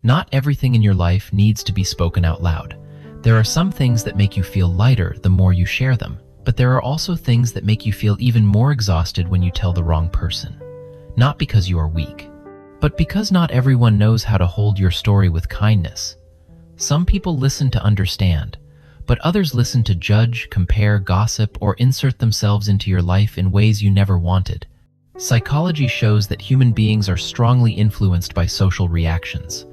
Not everything in your life needs to be spoken out loud. There are some things that make you feel lighter the more you share them, but there are also things that make you feel even more exhausted when you tell the wrong person. Not because you are weak, but because not everyone knows how to hold your story with kindness. Some people listen to understand, but others listen to judge, compare, gossip, or insert themselves into your life in ways you never wanted. Psychology shows that human beings are strongly influenced by social reactions.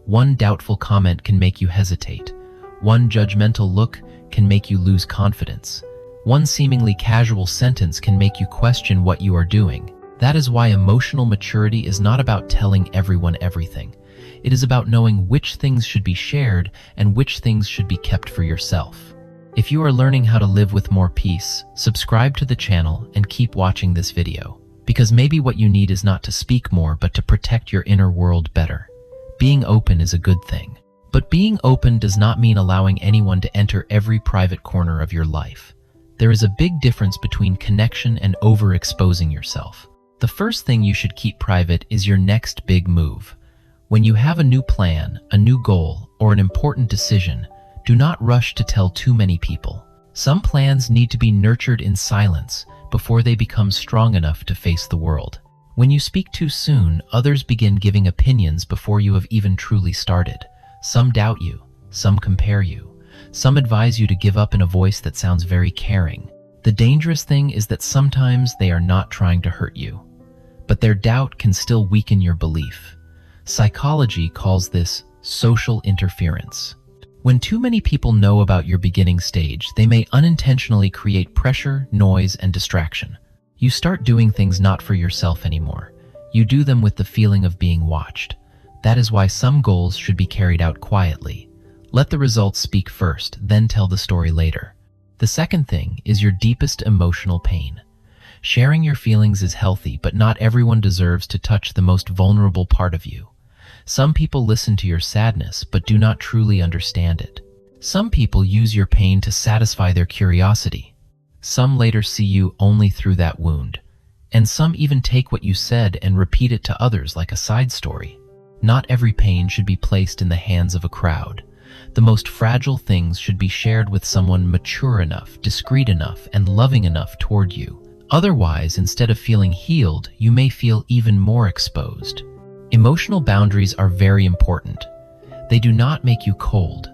One doubtful comment can make you hesitate. One judgmental look can make you lose confidence. One seemingly casual sentence can make you question what you are doing. That is why emotional maturity is not about telling everyone everything. It is about knowing which things should be shared and which things should be kept for yourself. If you are learning how to live with more peace, subscribe to the channel and keep watching this video. Because maybe what you need is not to speak more, but to protect your inner world better. Being open is a good thing. But being open does not mean allowing anyone to enter every private corner of your life. There is a big difference between connection and overexposing yourself. The first thing you should keep private is your next big move. When you have a new plan, a new goal, or an important decision, do not rush to tell too many people. Some plans need to be nurtured in silence before they become strong enough to face the world. When you speak too soon, others begin giving opinions before you have even truly started. Some doubt you, some compare you, some advise you to give up in a voice that sounds very caring. The dangerous thing is that sometimes they are not trying to hurt you, but their doubt can still weaken your belief. Psychology calls this social interference. When too many people know about your beginning stage, they may unintentionally create pressure, noise, and distraction. You start doing things not for yourself anymore. You do them with the feeling of being watched. That is why some goals should be carried out quietly. Let the results speak first, then tell the story later. The second thing is your deepest emotional pain. Sharing your feelings is healthy, but not everyone deserves to touch the most vulnerable part of you. Some people listen to your sadness, but do not truly understand it. Some people use your pain to satisfy their curiosity. Some later see you only through that wound. And some even take what you said and repeat it to others like a side story. Not every pain should be placed in the hands of a crowd. The most fragile things should be shared with someone mature enough, discreet enough, and loving enough toward you. Otherwise, instead of feeling healed, you may feel even more exposed. Emotional boundaries are very important. They do not make you cold.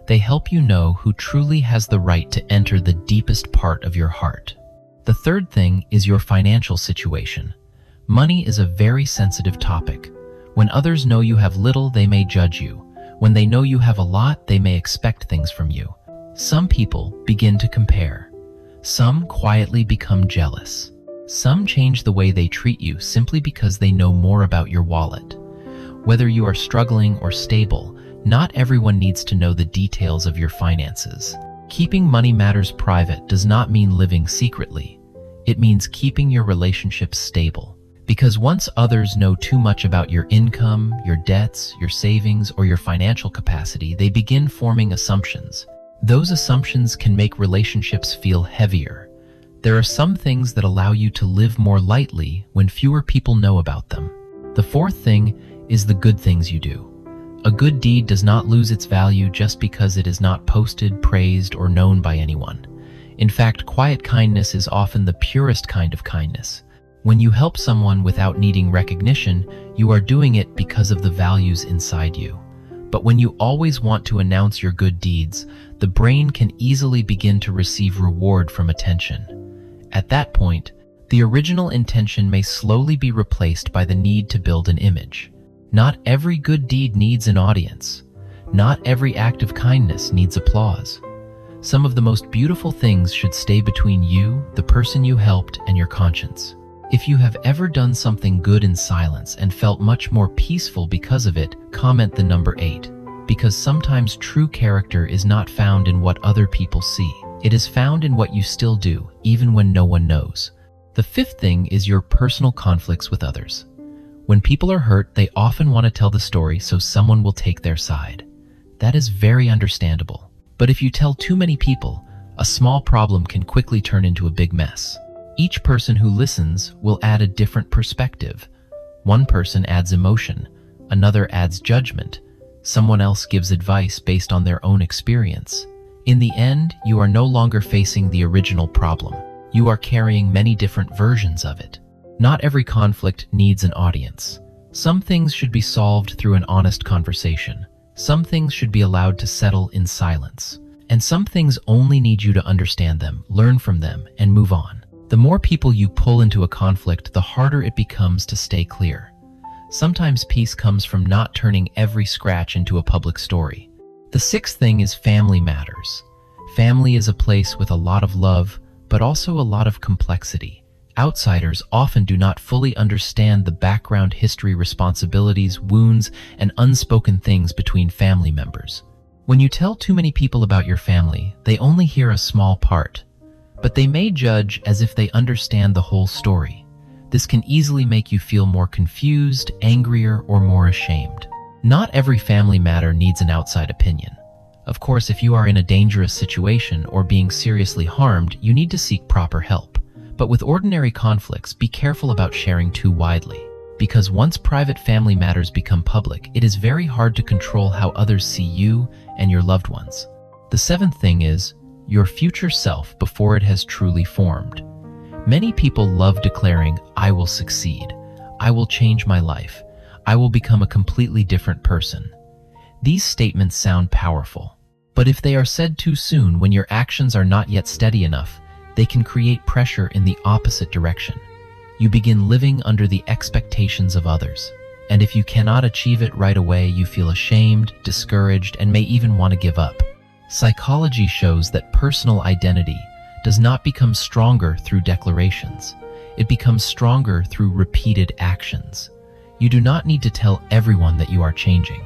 They help you know who truly has the right to enter the deepest part of your heart. The third thing is your financial situation. Money is a very sensitive topic. When others know you have little, they may judge you. When they know you have a lot, they may expect things from you. Some people begin to compare. Some quietly become jealous. Some change the way they treat you simply because they know more about your wallet. Whether you are struggling or stable, not everyone needs to know the details of your finances. Keeping money matters private does not mean living secretly. It means keeping your relationships stable. Because once others know too much about your income, your debts, your savings, or your financial capacity, they begin forming assumptions. Those assumptions can make relationships feel heavier. There are some things that allow you to live more lightly when fewer people know about them. The fourth thing is the good things you do. A good deed does not lose its value just because it is not posted, praised, or known by anyone. In fact, quiet kindness is often the purest kind of kindness. When you help someone without needing recognition, you are doing it because of the values inside you. But when you always want to announce your good deeds, the brain can easily begin to receive reward from attention. At that point, the original intention may slowly be replaced by the need to build an image. Not every good deed needs an audience. Not every act of kindness needs applause. Some of the most beautiful things should stay between you, the person you helped, and your conscience. If you have ever done something good in silence and felt much more peaceful because of it, comment the number 8. Because sometimes true character is not found in what other people see. It is found in what you still do, even when no one knows. The fifth thing is your personal conflicts with others. When people are hurt, they often want to tell the story so someone will take their side. That is very understandable. But if you tell too many people, a small problem can quickly turn into a big mess. Each person who listens will add a different perspective. One person adds emotion, another adds judgment, Someone else gives advice based on their own experience. In the end, you are no longer facing the original problem. You are carrying many different versions of it. Not every conflict needs an audience. Some things should be solved through an honest conversation. Some things should be allowed to settle in silence. And some things only need you to understand them, learn from them, and move on. The more people you pull into a conflict, the harder it becomes to stay clear. Sometimes peace comes from not turning every scratch into a public story. The sixth thing is family matters. Family is a place with a lot of love, but also a lot of complexity. Outsiders often do not fully understand the background history, responsibilities, wounds, and unspoken things between family members. When you tell too many people about your family, they only hear a small part, but they may judge as if they understand the whole story. This can easily make you feel more confused, angrier, or more ashamed. Not every family matter needs an outside opinion. Of course, if you are in a dangerous situation or being seriously harmed, you need to seek proper help. But with ordinary conflicts, be careful about sharing too widely. Because once private family matters become public, it is very hard to control how others see you and your loved ones. The seventh thing is your future self before it has truly formed. Many people love declaring, "I will succeed. I will change my life. I will become a completely different person." These statements sound powerful, but if they are said too soon when your actions are not yet steady enough, they can create pressure in the opposite direction. You begin living under the expectations of others, and if you cannot achieve it right away, you feel ashamed, discouraged, and may even want to give up. Psychology shows that personal identity does not become stronger through declarations. It becomes stronger through repeated actions. You do not need to tell everyone that you are changing.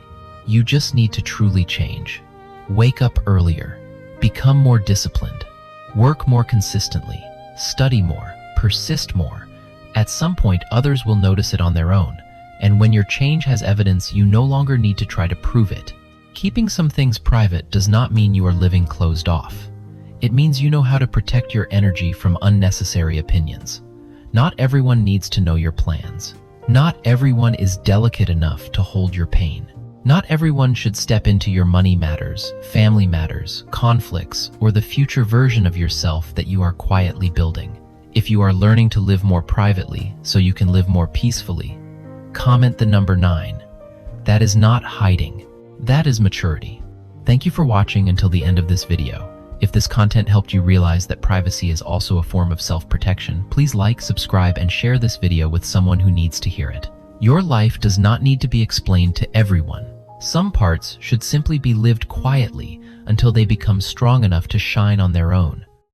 You just need to truly change. Wake up earlier. Become more disciplined. Work more consistently, study more, persist more. At some point, others will notice it on their own, and when your change has evidence, you no longer need to try to prove it. Keeping some things private does not mean you are living closed off. It means you know how to protect your energy from unnecessary opinions. Not everyone needs to know your plans. Not everyone is delicate enough to hold your pain. Not everyone should step into your money matters, family matters, conflicts, or the future version of yourself that you are quietly building. If you are learning to live more privately so you can live more peacefully, comment the number 9. That is not hiding. That is maturity. Thank you for watching until the end of this video. If this content helped you realize that privacy is also a form of self-protection, please like, subscribe, and share this video with someone who needs to hear it. Your life does not need to be explained to everyone. Some parts should simply be lived quietly until they become strong enough to shine on their own.